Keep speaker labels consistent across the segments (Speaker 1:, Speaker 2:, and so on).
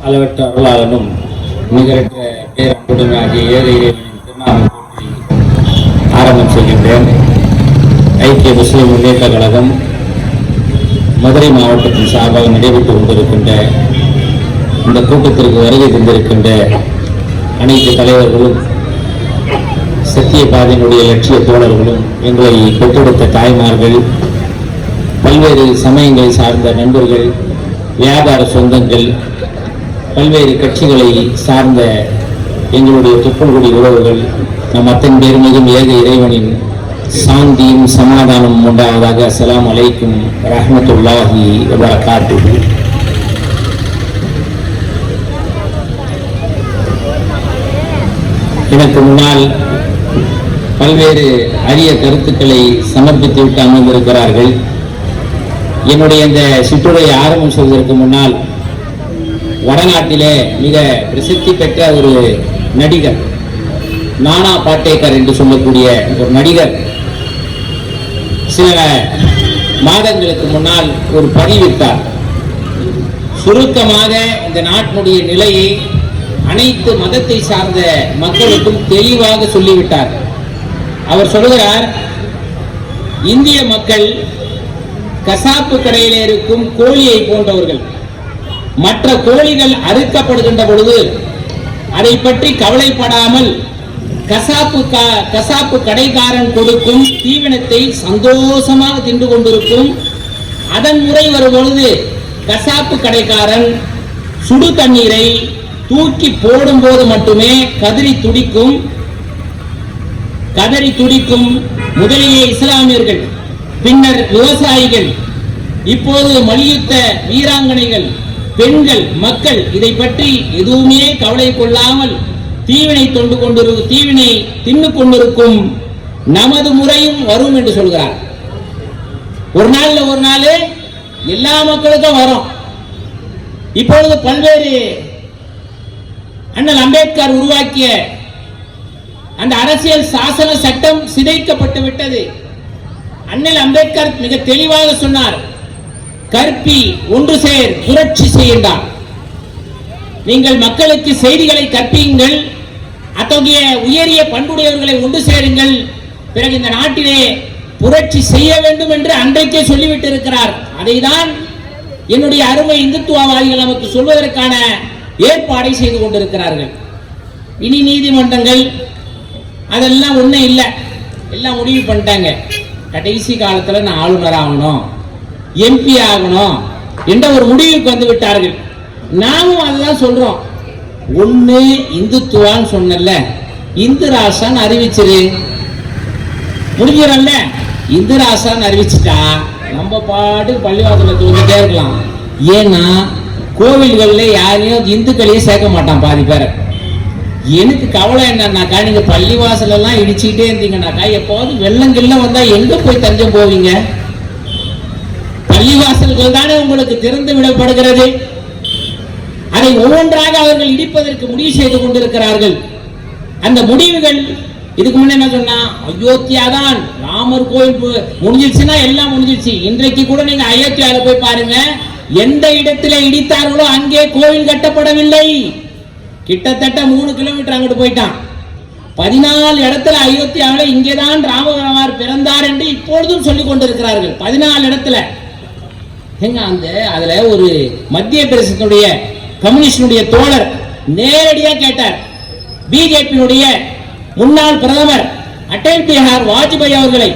Speaker 1: அளவற்ற அருளாளனும் நிகரற்ற பேரன்புடன் ஆகிய ஏழை இறைவனின் திருநாமம் போற்றி ஆரம்பம் செய்கின்றேன். ஐக்கிய முஸ்லிம் முன்னேற்ற கழகம் மதுரை மாவட்டத்தின் சார்பாக நடைபெற்று கொண்டிருக்கின்ற இந்த கூட்டத்திற்கு வருகை தந்திருக்கின்ற அனைத்து தலைவர்களும், சத்திய பாதையினுடைய லட்சிய தோழர்களும், எங்களை பெற்றெடுத்த தாய்மார்கள், பல்வேறு சமயங்களை சார்ந்த நண்பர்கள், வியாபார சொந்தங்கள், பல்வேறு கட்சிகளை சார்ந்த எங்களுடைய தொப்புள்குடி உறவுகள், நம் அத்தனை பேர் மீதும் ஏக இறைவனின் சாந்தியும் சமாதானம் உண்டாவதாக. அஸ்ஸலாமு அலைக்கும் ரஹ்மத்துல்லாஹி வ பரகாத்துஹு. எனக்கு முன்னால் பல்வேறு அரிய கருத்துக்களை சமர்ப்பித்து விட்டு அமர்ந்திருக்கிறார்கள். என்னுடைய இந்த சிற்றுரையை ஆரம்பம் செய்வதற்கு முன்னால் வடநாட்டிலே மிக பிரசித்தி பெற்ற ஒரு நடிகர், நானா பாட்டேக்கர் என்று சொல்லக்கூடிய ஒரு நடிகர் சில மாதங்களுக்கு முன்னால் ஒரு பதிவிட்டார். சுருக்கமாக இந்த நாட்டினுடைய நிலையை அனைத்து மதத்தை சார்ந்த மக்களுக்கும் தெளிவாக சொல்லிவிட்டார். அவர் சொல்கிறார், இந்திய மக்கள் கசாப்பு கடையில் இருக்கும் கோழியை போன்றவர்கள். மற்ற கோழிகள் அறுக்கப்படுகின்ற பொழுது அதை பற்றி கவலைப்படாமல் கசாப்பு கடைக்காரன் கொடுக்கும் தீவனத்தை சந்தோஷமாக தின்று கொண்டிருக்கும். அதன் முறை வரும் பொழுது கசாப்பு கடைக்காரன் சுடு தண்ணீரை தூக்கி போடும் போது மட்டுமே கதறி துடிக்கும். முதலிலே இஸ்லாமியர்கள், பின்னர் விவசாயிகள், இப்போது மல்யுத்த வீராங்கனைகள், பெண்கள், மக்கள் இதை பற்றி எதுவுமே கவலை கொள்ளாமல் தீவினை தின்னு கொண்டிருக்கும் நமது முறையும் வரும் என்று சொல்கிறார். ஒரு நாள் எல்லா மக்களுக்கும் வரும். இப்பொழுது பல்வேறு அண்ணல் அம்பேத்கர் உருவாக்கிய அந்த அரசியல் சாசன சட்டம் சிதைக்கப்பட்டு விட்டது. அண்ணல் அம்பேத்கர் மிக தெளிவாக சொன்னார், கற்பி ஒன்று சேர் புரட்சி செய்யுங்கள். நீங்கள் மக்களுக்கு செய்திகளை கற்பியுங்கள், அத்தகைய உயரிய பண்புடையவர்களை ஒன்று சேருங்கள், பிறகு இந்த நாட்டிலே புரட்சி செய்ய வேண்டும் என்று அன்றைக்கே சொல்லிவிட்டு இருக்கிறார். அதைதான் என்னுடைய அருமை இந்துத்துவவாதிகள் நமக்கு சொல்வதற்கான ஏற்பாடை செய்து கொண்டிருக்கிறார்கள். இனி நீதிமன்றங்கள் அதெல்லாம் ஒன்றும் இல்லை, எல்லாம் முடிவு பண்ணிட்டாங்க. கடைசி காலத்தில் நான் ஆளுநர் ஆகணும், எம்பி ஆகணும் என்ற ஒரு முடிவுக்கு வந்து விட்டார்கள். நாமும் அதுதான் சொல்றோம். ஒண்ணு இந்துத்துவான்னு சொன்னல, இந்து ராசான்னு அறிவிச்சிரு, முடிஞ்சிடல. இந்து ராசான்னு அறிவிச்சுட்டா நம்ம பாட்டு பள்ளிவாசல தூங்கிட்டே இருக்கலாம். ஏன்னா கோவில்கள்ல யாரையும் இந்துக்களையும் சேர்க்க மாட்டான் பாதி பேரை. எனக்கு கவலை என்னன்னாக்கா, நீங்க பள்ளிவாசல் எல்லாம் இடிச்சுக்கிட்டே இருந்தீங்கன்னாக்கா எப்போது வெள்ளங்கள்ல வந்தா எங்க போய் தஞ்சம் போவீங்க? பள்ளிவாசல்கள் தானே உங்களுக்கு திறந்து விடப்படுகிறது. அதை ஒவ்வொன்றாக அவர்கள் இடிப்பதற்கு முடிவு செய்து கொண்டிருக்கிறார்கள். அந்த முடிவுகள் இதுக்கு முன்ன என்ன சொன்னா, அயோத்தியா தான் ராமர் கோயில் முடிஞ்சிருச்சுன்னா எல்லாம் முடிஞ்சிருச்சு. இன்றைக்கு கூட நீங்க அயோத்தியாவில் போய் பாருங்க, எந்த இடத்துல இடித்தார்களோ அங்கே கோவில் கட்டப்படவில்லை. கிட்டத்தட்ட 3 கிலோமீட்டர் அங்கிட்டு போயிட்டான். 14 இடத்துல அயோத்தியாவில் இங்கேதான் ராமபெருமார் பிறந்தார் என்று இப்பொழுதும் சொல்லிக் கொண்டிருக்கிறார்கள். 14 இடத்துல எங்க அதுல ஒரு மத்திய பிரதேசத்துடைய கம்யூனிஸ்டுடைய தோழர் நேரடியா கேட்டார். பிஜேபியினுடைய முன்னாள் பிரதமர் அடல் பிஹாரி வாஜ்பாய் அவர்களை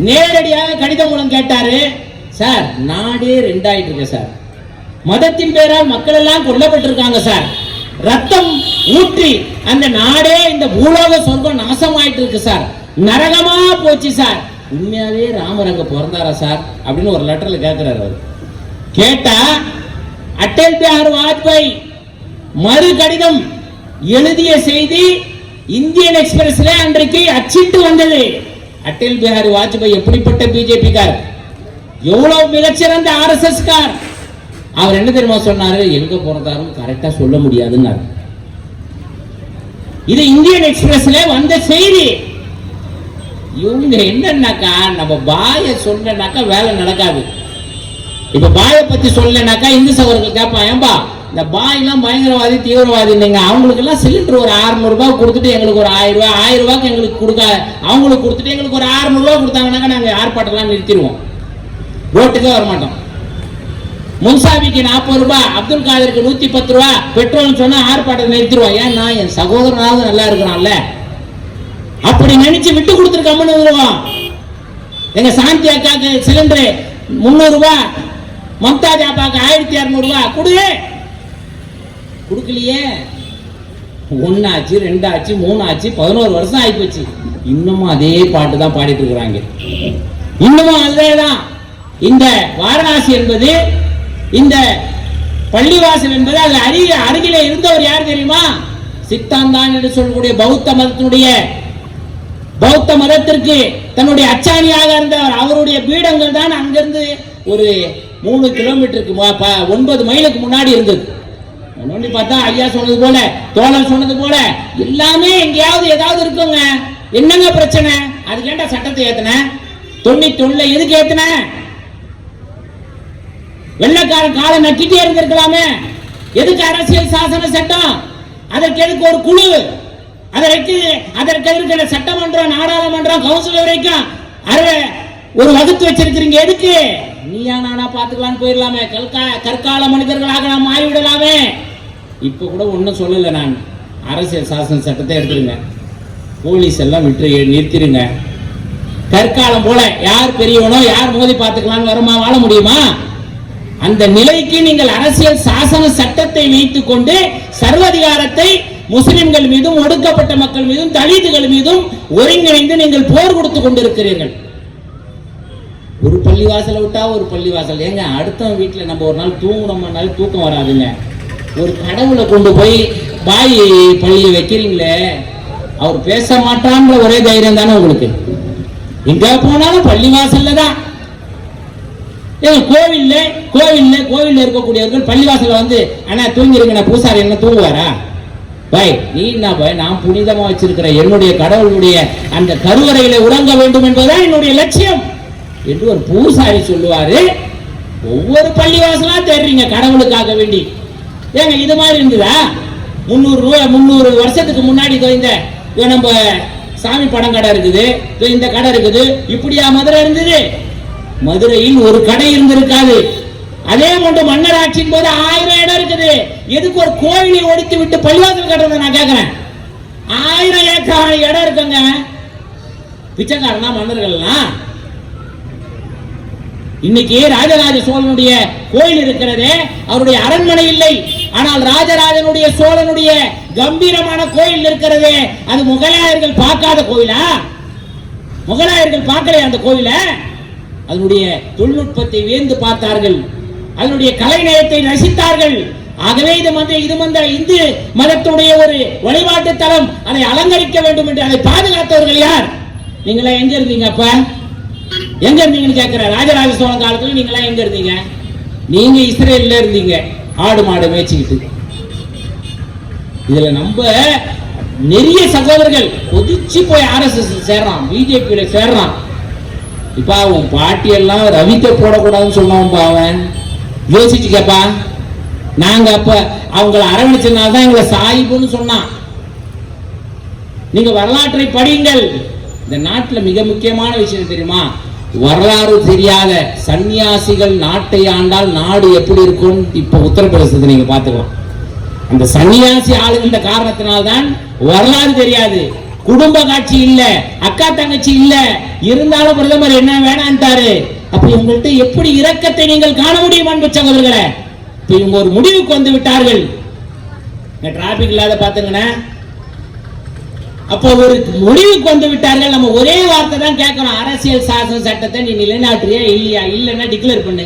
Speaker 1: நேரடியாக கடிதம் மூலம் கேட்டாரு, சார் நாடே ரெண்டாயிட்டு இருக்கு சார், மதத்தின் பேரால் மக்கள் எல்லாம் கொல்லப்பட்டிருக்காங்க சார், ரத்தம் ஊற்றி அந்த நாடே இந்த பூலோக சொர்க்கம் நாசமாயிட்டு இருக்கு சார், நரகமா போச்சு சார், உண்மையாவே ராமர் அங்க பிறந்தாரா சார் அப்படின்னு ஒரு லெட்டர்ல கேட்கிறாரு. அவர் கேட்டா அடல் பிஹாரி வாஜ்பாய் மறு கடிதம் எழுதிய செய்தி இந்தியன் எக்ஸ்பிரஸ்ல அன்றைக்கு அச்சிட்டு வந்தது. அடல் பிஹாரி வாஜ்பாய் எப்படிப்பட்ட பிஜேபி கார், எவ்வளவு மிகச்சிறந்த ஆர்எஸ்எஸ் கார். அவர் என்ன தெரியுமா சொன்னாரு, எங்க பிறந்தாரும் கரெக்டா சொல்ல முடியாதுன்னாரு. இது இந்தியன் எக்ஸ்பிரஸ்ல வந்த செய்தி. இவங்க என்னன்னாக்கா நம்ம பாய சொன்னாக்கா வேலை நடக்காது. இப்ப பாய பத்தி சொல்லனாக்கா இந்து சகோதரர்கள் கேட்பான், ஏன்பா இந்த பாய் எல்லாம் பயங்கரவாதி தீவிரவாதி இல்லைங்க, அவங்களுக்கு எல்லாம் சிலிண்டர் ஒரு 600 ரூபாய் கொடுத்துட்டு எங்களுக்கு ஒரு 1000 ரூபாய் 1000 ரூபாய்க்கு எங்களுக்கு கொடுக்க அவங்களுக்கு கொடுத்துட்டு எங்களுக்கு ஒரு 600 ரூபாய் கொடுத்தாங்கன்னாக்கா நாங்க ஆர்ப்பாட்டம்லாம் நிறுத்திடுவோம், ரோட்டுக்கே வரமாட்டோம். முன்சாபிக்கு 40 ரூபாய், அப்துல் காதருக்கு 110 ரூபாய் பெட்ரோல் சொன்னா ஆர்ப்பாட்டத்தை நிறுத்திடுவோம். ஏன்னா என் சகோதரனாவது நல்லா இருக்கிறான்ல, அப்படி நினைச்சு விட்டு கொடுத்துருக்கோம்னு வருவோம். எங்க சாந்தி அக்காக்கு சிலிண்டர் 300 ரூபாய், மம்தாஜ் அப்பாக்கு 1200 ரூபாய் கொடுக்கலையே. 1 ஆச்சு 2 ஆச்சு 3 ஆச்சு 11 வருஷம் ஆயிப்போச்சு, இன்னமும் அதே பாட்டு தான் பாடிட்டு இருக்கிறாங்க. இன்னமும் அதேதான். இந்த வாரணாசி என்பது, இந்த பள்ளிவாசல் என்பது அது அருகிலே இருந்தவர் யார் தெரியுமா? சித்தாந்தான் என்று சொல்லக்கூடிய பௌத்த மதத்திற்கு தன்னுடைய அச்சாணியாக இருந்தவர். அவருடைய பீடங்கள் தான் அங்கிருந்து ஒரு 3 கிலோமீட்டருக்கு 9 மைலுக்கு முன்னாடி இருந்தது. நோண்டி பார்த்தா ஐயா சொன்னது போல, தோழர் சொன்னது போல எல்லாமே எங்கேயாவது ஏதாவது இருக்குங்க. என்னங்க பிரச்சனை? அதுக்கு ஏண்டா சட்டத்தை ஏத்தன? 91 எதுக்கு ஏத்தன? வெள்ளக்காரன் காலை நக்கிட்டே இருந்திருக்கலாமே. எதுக்கு அரசியல் சாசன சட்டம்? அதற்கு எதுக்கு ஒரு குழு? அதற்கு இருக்கிற சட்டமன்றம், நாடாளுமன்றம், கவுன்சில் வரைக்கும் ஒரு வகுத்து வச்சிருக்கிறீங்க. எதுக்கு? நீயா நானா பாத்துக்கலான்னு போயிடலாமே. கற்கால மனிதர்களாக நாம் ஆய்விடலாமே. இப்ப கூட ஒன்னும் சொல்லல. நான் அரசியல் சாசன சட்டத்தை எடுத்துருங்க, போலீஸ் எல்லாம் விட்டு நிறுத்திடுங்க. கற்காலம் போல யார் பெரியவனோ யார் மோதி பார்த்துக்கலான்னு வருமா? வாழ முடியுமா? அந்த நிலைக்கு நீங்கள் அரசியல் சாசன சட்டத்தை வைத்துக் கொண்டு சர்வதிகாரத்தை முஸ்லிம்கள் மீதும், ஒடுக்கப்பட்ட மக்கள் மீதும், தலித்துகள் மீதும் ஒருங்கிணைந்து நீங்கள் போர் கொடுத்து கொண்டிருக்கிறீர்கள். ஒரு பள்ளிவாசலை விட்டா ஒரு பள்ளிவாசல். ஏங்க அடுத்த வீட்டில் நம்ம ஒரு நாள் தூங்கணும்னாலும் தூக்கம் வராதுங்க. ஒரு கடவுளை கொண்டு போய் பாய் பள்ளியை வைக்கிறீங்களே, அவர் பேச மாட்டான்ற ஒரே தைரியம் தானே உங்களுக்கு? எங்க போனாலும் பள்ளிவாசல்ல தான். கோவில்ல இருக்கக்கூடியவர்கள் பள்ளிவாசல்ல வந்து அண்ணா தூங்கிருங்க, பூசாரி என்ன தூங்குவாரா? பாய் நீ என்ன பாய், நான் புனிதமா வச்சிருக்கிற என்னுடைய கடவுளுடைய அந்த கருவறையில உறங்க வேண்டும் என்பதுதான் என்னுடைய லட்சியம் என்று ஒரு பூசாரி சொல்லுவாரு. ஒவ்வொரு பள்ளிவாசலா தேடுறீங்க கடவுளுக்காக வேண்டி. ஏங்க இது மாதிரி இருந்ததா? 300 வருஷத்துக்கு முன்னாடி இந்த நம்ம சாமி படம் கடை இருக்குது, இந்த கடை இருக்குது, இப்படியா மதுரை இருந்தது? மதுரையில் ஒரு கடை இருந்திருக்காது. அதே போன்று மன்னர் ஆட்சியின் போது 1000 இடம் இருக்குது. எதுக்கு ஒரு கோயிலை ஒடித்து விட்டு பள்ளிவாசல் கட்டுறது? நான் கேட்கிறேன். 1000 ஏக்கர் இடம் இருக்குங்க. பிச்சைக்காரனா மன்னர்கள்லாம்? இன்னைக்கு ராஜராஜ சோழனுடைய கோயில் இருக்கிறதே, அவருடைய அரண்மனை இல்லை. ஆனால் ராஜராஜனுடைய சோழனுடைய கம்பீரமான கோயில் இருக்கிறதே, அது முகலாயர்கள் பார்க்காத கோயிலா? முகலாயர்கள் பார்க்கலையா அந்த கோயில? அதனுடைய தொழில்நுட்பத்தை வியந்து பார்த்தார்கள், அதனுடைய கலைநயத்தை ரசித்தார்கள். ஆகவே இது இந்து மதத்துடைய ஒரு வழிபாட்டு தலம், அதை அலங்கரிக்க வேண்டும் என்று அதை பாதுகாத்தவர்கள் யார்? நீங்களா எங்க இருந்தீங்க? அப்ப எங்க இருந்தீங்கன்னு கேட்கிற. ராஜராஜ சோழன் காலத்துல நீங்களா எங்க இருந்தீங்க? நீங்க இஸ்ரேல்ல இருந்தீங்க, ஆடு மாடு மேய்ச்சிக்கிட்டு. இதுல நம்ம நிறைய சகோதரர்கள் கொதிச்சு போய் RSS சேர்றான், பிஜேபியில சேர்றான். இப்ப அவன் பாட்டி எல்லாம் ரவிக்க போடக்கூடாதுன்னு சொன்னான். அவன் யோசிச்சு கேப்பா, நாங்க அப்ப அவங்களை அரவணைச்சனால்தான் எங்களை சாயிப்புன்னு சொன்னான். நீங்க வரலாற்றை படியுங்கள். இந்த நாட்டுல மிக முக்கியமான விஷயம் தெரியுமா? வரலாறு தெரியாத சன்னியாசிகள் நாட்டை ஆண்டால் நாடு எப்படி இருக்கும்? இப்ப உத்தரப்பிரதேசத்தை நீங்க பாத்துக்கலாம். அந்த சன்னியாசி ஆளுகின்ற காரணத்தினால்தான் வரலாறு தெரியாது. குடும்ப காட்சி இல்ல, அக்கா தங்கச்சி இல்ல, இருந்தாலும் பிரதமர் என்ன வேணான்ட்டாரு. அப்ப இவங்கள்ட்ட எப்படி இரக்கத்தை நீங்கள் காண முடியும் அன்பு சகோதரர்களே? இப்ப இவங்க ஒரு முடிவுக்கு வந்து விட்டார்கள். டிராபிக் இல்லாத பாத்துங்கன்னா, அப்ப ஒரு முடிவுக்கு வந்து விட்டார்கள். நம்ம ஒரே வார்த்தை தான் கேட்கணும், அரசியல் சாசன சட்டத்தை நீ நிலைநாட்டுறியா இல்லையா? இல்லைன்னா டிக்ளேர் பண்ணு.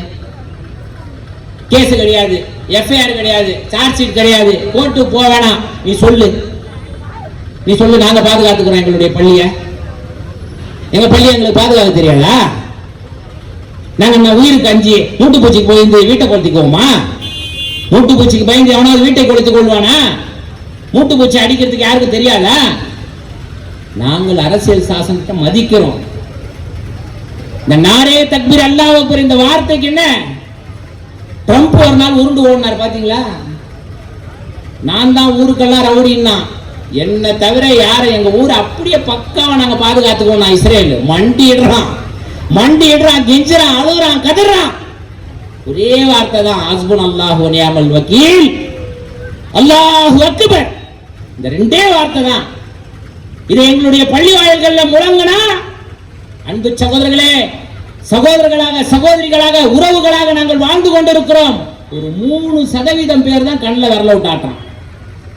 Speaker 1: கேஸ் கிடையாது, எஃப்ஐஆர் கிடையாது, சார்ஜ் ஷீட் கிடையாது, கோர்ட்டு போக வேணாம். நீ சொல்லு, நாங்க பாதுகாத்துக்கிறோம் எங்களுடைய பள்ளிய. எங்க பள்ளியை எங்களுக்கு பாதுகாக்க தெரியாதா? நாங்க உயிருக்கு அஞ்சு மூட்டுப்பூச்சிக்கு போய் வீட்டை கொளுத்திக்குவோமா? மூட்டுப்பூச்சிக்கு பயந்து எவனாவது வீட்டை கொளுத்து கொள்வானா? மூட்டு பூச்சி அடிக்கிறதுக்கு யாருக்கு தெரியாதா? நாங்கள் அரசியல் சாசனத்தை மதிக்கிறோம். இந்த நாரே தக்பீர் அல்லாஹ் அக்பர் இந்த வார்த்தைக்கு என்ன? ட்ரம்ப் ஒரு நாள் உருண்டு ஓடினார் பாத்தீங்களா? நான் தான் ஊருக்கெல்லாம் ரவுடின்னா, என்ன தவிர யாரை எங்க ஊர் அப்படியே பக்காவா நாங்க பாதுகாத்துக்கோம். நான் இஸ்ரேல் மண்டி இடுறான், கெஞ்சுறான், அழுகுறான், கதறான். ஒரே வார்த்தை தான், ஹஸ்புன் அல்லாஹு வ நிஅமல் வக்கீல், அல்லாஹு அக்பர். இந்த ரெண்டே வார்த்தை தான். இது எங்களுடைய பள்ளி வாயில்கள்ல முழங்கினா, அன்பு சகோதரர்களே, சகோதரர்களாக சகோதரிகளாக உறவுகளாக நாங்கள் வாழ்ந்து கொண்டிருக்கிறோம். ஒரு 3% பேர் தான் கண்ணில் வரல விட்டாட்டான்.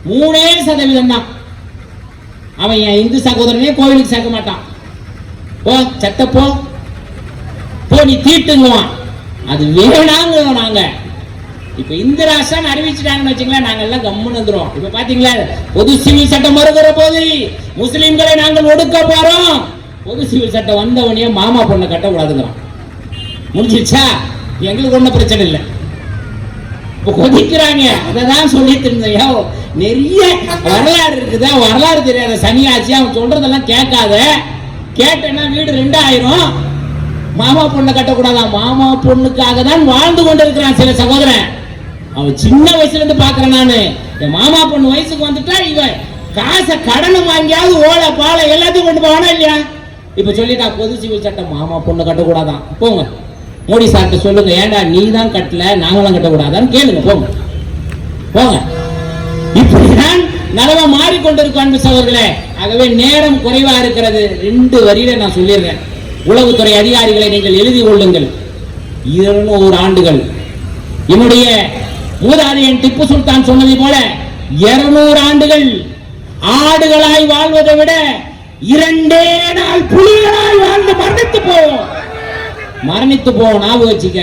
Speaker 1: 3% தான். அவன் என் இந்து சகோதரனே கோவிலுக்கு சேர்க்க மாட்டான். போ சட்டப்போ போ நீ தீட்டுங்குவான். அது வேணாங்க. நாங்க இப்ப இந்திராசான் அறிவிச்சுட்டாங்கன்னு வச்சுங்களேன், நாங்க எல்லாம் கம்முன்னு வந்துரும். இப்ப பாத்தீங்களா, பொது சிவில் சட்டம் வருகிற போது முஸ்லிம்களை நாங்கள் ஒடுக்க போறோம். பொது சிவில் சட்டம் வந்தவனையே மாமா பொண்ணை கட்டக்கூடாதுங்கிறான். முடிஞ்சிச்சா? எங்களுக்கு ஒன்றும் பிரச்சனை இல்லை. இப்போ கொதிக்கிறாங்க. அதை தான் சொல்லிட்டு இருந்தேன். நிறைய வரலாறு இருக்குதா, வரலாறு தெரியாத சனியாச்சி, அவன் சொல்றதெல்லாம் கேட்காத. கேட்டேன்னா வீடு 2000. மாமா பொண்ணை கட்டக்கூடாதான். மாமா பொண்ணுக்காக தான் வாழ்ந்து கொண்டு இருக்கிறான் சில சகோதரன். அவன் சின்ன வயசுல இருந்து பாக்குறேன் நானு. என் மாமா பொண்ணு வயசுக்கு வந்துட்டா இவன் காசை கடனை வாங்கியாவது ஓலை பாலை எல்லாத்தையும் கொண்டு போவானா இல்லையா? இப்ப சொல்லிட்டா பொது சிவில் சட்டம், மாமா பொண்ணு கட்டக்கூடாதான். போங்க மோடி சார்ட்ட சொல்லுங்க, ஏண்டா நீ தான் கட்டல நாங்களாம் கட்டக்கூடாதான்னு கேளுங்க. போங்க போங்க. இப்படிதான் நிலவை மாறிக்கொண்டிருக்கும் அன்பு சகோதரர்களே. ஆகவே நேரம் குறைவா இருக்கிறது. 2 வரியில நான் சொல்லிடுறேன். உளவுத்துறை அதிகாரிகளை நீங்கள் எழுதி கொள்ளுங்கள். 200 ஆண்டுகள். என்னுடைய மூதாதையன் திப்பு சுல்தான் சொன்னதை போல 200 ஆண்டுகள் ஆடுகளாய் வாழ்வதை விட 2 நாள் புலிகளாய் வாழ்ந்து மரணித்து போவோம். ஞாபகம் வச்சுக்க.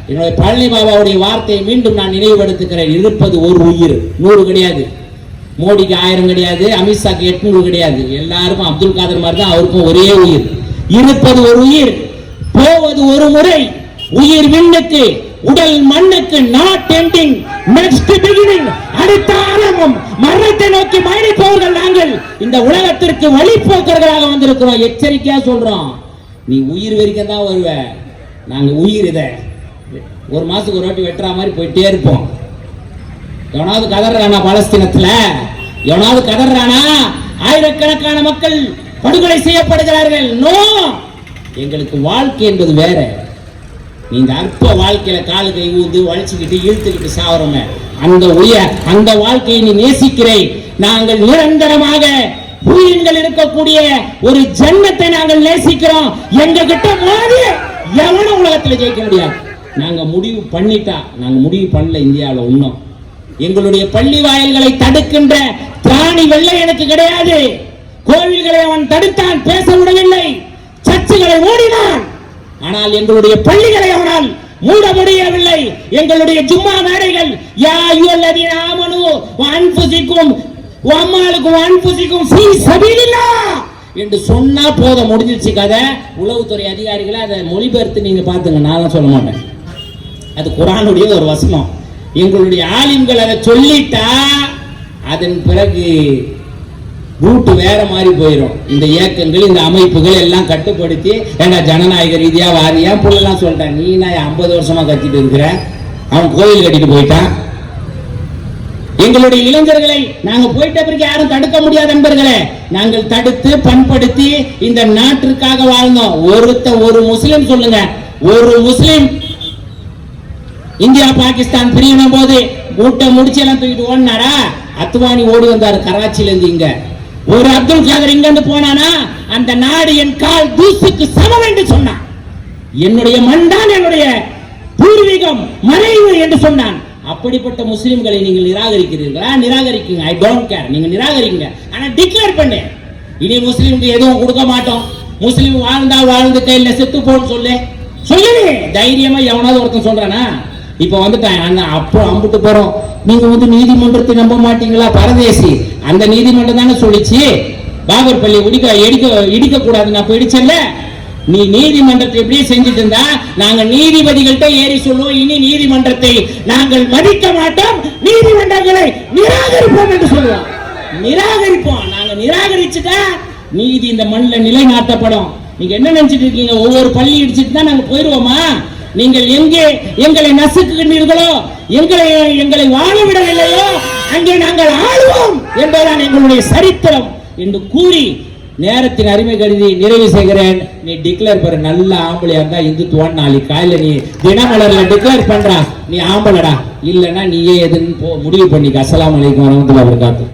Speaker 1: என்னுடைய பழனி பாபாவுடைய வார்த்தையை மீண்டும் நான் நினைவுபடுத்துகிறேன். இருப்பது ஒரு உயிர், 100 கிடையாது. மோடிக்கு 1000 கிடையாது, அமித்ஷாக்கு 800 கிடையாது. எல்லாருக்கும் அப்துல் காதர் மாதிரி தான், அவருக்கும் ஒரே உயிர். இருப்பது ஒரு உயிர், போவது ஒரு முறை. உயிர் விண்ணுக்கு, உடல் மண்ணுக்கு. Not ending, next beginning. அடுத்த ஆரம்பம். மரணத்தை நோக்கி பயணிப்பவர்கள் நாங்கள். இந்த உலகத்திற்கு வழிபோக்கர்களாக வந்திருக்கிறோம். எச்சரிக்கையா சொல்றோம், நீ உயிர் வரைக்கும் தான் வருவ. நாங்க உயிர் இத ஒரு மாசத்துக்கு ஒரு வாட்டி வெட்டுற மாதிரி போயிட்டே இருப்போம். எவனாவது கதறானா பாலஸ்தீனத்துல? எவனாவது கதறானா? ஆயிரக்கணக்கான மக்கள் படுகொலை செய்யப்படுகிறார்கள். நோ, எங்களுக்கு வாழ்க்கை என்பது வேற. நீங்க அற்ப வாழ்க்கையில காலு கை ஊந்து வலிச்சுக்கிட்டு இழுத்துக்கிட்டு சாவறோமே, அந்த வாழ்க்கையை நீ நேசிக்கிறேன். நாங்கள் நிரந்தரமாக பூயங்கள் இருக்கக்கூடிய ஒரு ஜன்னத்தை நாங்கள் நேசிக்கிறோம். எங்க கிட்ட மோதி எவனும் உலகத்தில் ஜெயிக்க முடியாது. நாங்க முடிவு பண்ணிட்டா, நாங்க முடிவு பண்ணல இந்தியாவில் இன்னும். எங்களுடைய பள்ளி வாயில்களை தடுக்கின்ற திராணி வெள்ளை எனக்கு கிடையாது. கோவில்களை அவன் தடுத்தான், பேச விடவில்லை. சர்ச்சுகளை மூடினான், ஆனால் எங்களுடைய பள்ளிகளை அவனால் மூட முடியவில்லை. எங்களுடைய ஜும்மா மேடைகள் யா அய்யுஹல்லதீன ஆமனு வ அன்ஃபுஸிக்கும் வ அம்வாலுக்கும் வ அன்ஃபுஸிக்கும் ஃபீ ஸபீலில்லாஹ் என்று சொன்னா போதும், முடிஞ்சிருச்சு கதை. உளவுத்துறை அதிகாரிகளை அதை மொழிபெயர்த்து நீங்க பாத்துங்க, நான் சொல்ல மாட்டேன். அது குர்ஆனுடைய ஒரு வசனம். எங்களுடைய ஆலிம்கள் அதை சொல்லிட்டா அதன் பிறகு ரூட்டு வேற மாதிரி போயிடும். இந்த இயக்கங்கள், இந்த அமைப்புகள் எல்லாம் கட்டுப்படுத்தி, ஏன்னா ஜனநாயக ரீதியா வாரியா புள்ளலாம் சொல்லிட்டேன். நீ நான் 50 வருஷமா கத்திட்டு இருக்கிற, அவன் கோயில் கட்டிட்டு போயிட்டான். எங்களுடைய இளைஞர்களை நாங்க போயிட்ட பிறகு யாரும் தடுக்க முடியாத நண்பர்களே. நாங்கள் தடுத்து பண்படுத்தி இந்த நாட்டிற்காக வாழ்ந்தோம். ஒரு முஸ்லிம் சொல்லுங்க, ஒரு முஸ்லிம் இந்தியா பாகிஸ்தான் பிரியும் போது மூட்டை முடிச்சு எல்லாம் தூக்கிட்டு ஓடினாரா? அத்வானி ஓடி வந்தாரு கராச்சியில இருந்து. இங்க ஒரு அப்துல் காதர் இங்க இருந்து போனானா, அந்த நாடு என் கால் தூசுக்கு சமம் என்று சொன்னான். என்னுடைய மண் தான் என்னுடைய பூர்வீகம், மறைவு என்று சொன்னான். அப்படிப்பட்ட முஸ்லிம்களை நீங்கள் நிராகரிக்கிறீர்களா? நிராகரிக்குங்க, ஐ டோன்ட் கேர். நீங்க நிராகரிங்க, ஆனா டிக்ளேர் பண்ணு, இனி முஸ்லிமுக்கு எதுவும் கொடுக்க மாட்டோம். முஸ்லிம் வாழ்ந்தா வாழ்ந்து கையில செத்து போன்னு சொல்லு. தைரியமா எவனாவது ஒருத்தன் சொல்றானா? இப்ப வந்துட்டான், அப்போ அம்பிட்டு போறோம். நீங்க வந்து நீதிமன்றத்தை நம்ப மாட்டீங்களா? பரதேசி, அந்த நீதிமன்றம் தானே சொல்லிச்சு பாபர் பள்ளி இடிக்க கூடாது. நான் போயிடுச்சல்ல, நீ நீதிமன்றத்தை எப்படியே செஞ்சுட்டு இருந்தா நாங்க நீதிபதிகள்கிட்ட ஏறி சொல்லுவோம், இனி நீதிமன்றத்தை நாங்கள் மதிக்க மாட்டோம், நீதிமன்றங்களை நிராகரிப்போம் என்று சொல்லுவோம். நிராகரிப்போம். நாங்க நிராகரிச்சுட்டா நீதி இந்த மண்ணில் நிலைநாட்டப்படும். நீங்க என்ன நினைச்சிட்டு இருக்கீங்க? ஒவ்வொரு பள்ளி இடிச்சிட்டு தான் நாங்க போயிருவோமா? நீங்கள் எங்கே எங்களை நசுக்குகின்றீர்களோ, எங்களை வாழ விடவில்லையோ, அங்கே நாங்கள் ஆளுவோம் என்பதுதான் எங்களுடைய சரித்திரம் என்று கூறி நேரத்தின் அருமை கருதி நிறைவு செய்கிறேன். நீ டிக்ளேர் பண்ண நல்ல ஆம்பளையா இருந்தா இந்துத்துவான் நாளைக்கு காலையில நீ தினமலர்ல டிக்ளேர் பண்றா, நீ ஆம்பளடா, இல்லைன்னா நீயே எதுன்னு முடிவு பண்ணிக்க. அஸ்ஸலாமு அலைக்கும் வரஹ்மத்துல்லாஹி வபரகாத்துஹு.